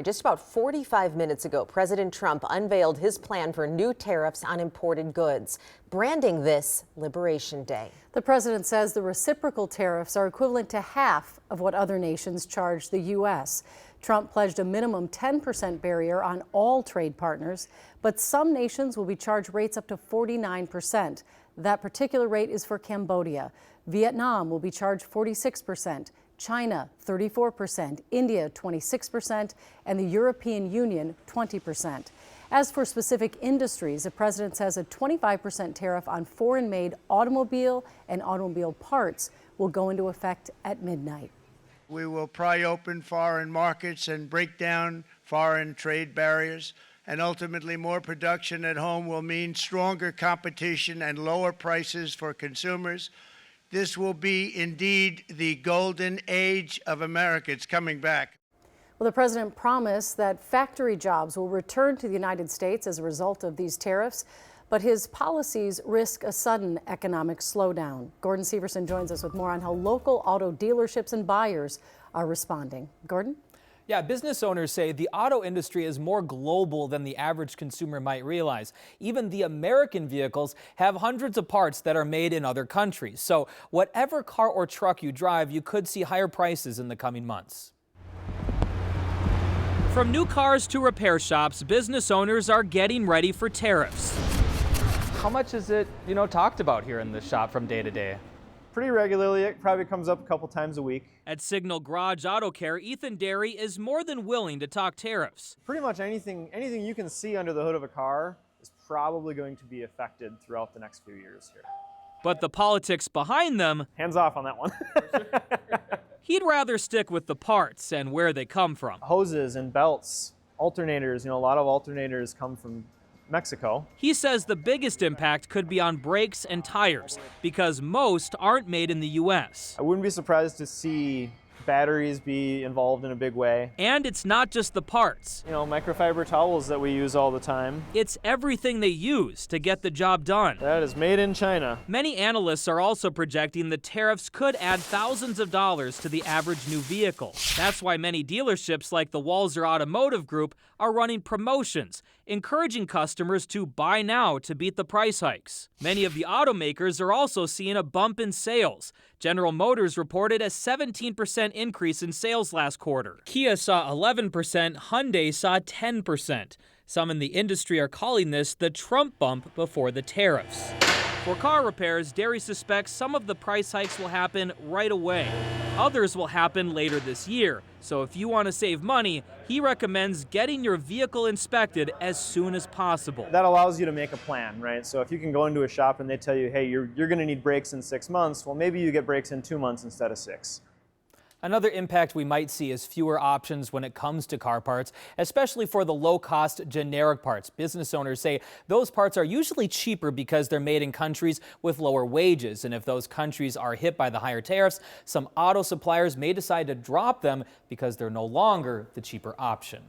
Just about 45 minutes ago, President Trump unveiled his plan for new tariffs on imported goods, branding this Liberation Day. The president says the reciprocal tariffs are equivalent to half of what other nations charge the U.S. Trump pledged a minimum 10% barrier on all trade partners, but some nations will be charged rates up to 49%. That particular rate is for Cambodia. Vietnam will be charged 46%. China, 34%, India, 26%, and the European Union, 20%. As for specific industries, the president says a 25% tariff on foreign-made automobile and automobile parts will go into effect at midnight. We will pry open foreign markets and break down foreign trade barriers, and ultimately more production at home will mean stronger competition and lower prices for consumers. This will be indeed the golden age of America. It's coming back. Well, the president promised that factory jobs will return to the United States as a result of these tariffs, but his policies risk a sudden economic slowdown. Gordon Severson joins us with more on how local auto dealerships and buyers are responding. Gordon? Yeah, business owners say the auto industry is more global than the average consumer might realize. Even the American vehicles have hundreds of parts that are made in other countries. So whatever car or truck you drive, you could see higher prices in the coming months. From new cars to repair shops, business owners are getting ready for tariffs. How much is it, talked about here in the shop from day to day? Pretty regularly. It probably comes up a couple times a week. At Signal Garage Auto Care, Ethan Derry is more than willing to talk tariffs. Pretty much anything you can see under the hood of a car is probably going to be affected throughout the next few years here. But the politics behind them, hands off on that one. he'd rather stick with the parts and where they come from. Hoses and belts, alternators, a lot of alternators come from Mexico. He says the biggest impact could be on brakes and tires because most aren't made in the U.S. I wouldn't be surprised to see batteries be involved in a big way. And it's not just the parts. Microfiber towels that we use all the time. It's everything they use to get the job done. That is made in China. Many analysts are also projecting the tariffs could add thousands of dollars to the average new vehicle. That's why many dealerships like the Walser Automotive Group are running promotions, encouraging customers to buy now to beat the price hikes. Many of the automakers are also seeing a bump in sales. General Motors reported a 17% increase in sales last quarter. Kia saw 11%, Hyundai saw 10%. Some in the industry are calling this the Trump bump before the tariffs. For car repairs, Derry suspects some of the price hikes will happen right away. Others will happen later this year. So if you want to save money, he recommends getting your vehicle inspected as soon as possible. That allows you to make a plan, right? So if you can go into a shop and they tell you, hey, you're going to need brakes in 6 months, well, maybe you get brakes in 2 months instead of 6. Another impact we might see is fewer options when it comes to car parts, especially for the low-cost generic parts. Business owners say those parts are usually cheaper because they're made in countries with lower wages. And if those countries are hit by the higher tariffs, some auto suppliers may decide to drop them because they're no longer the cheaper option.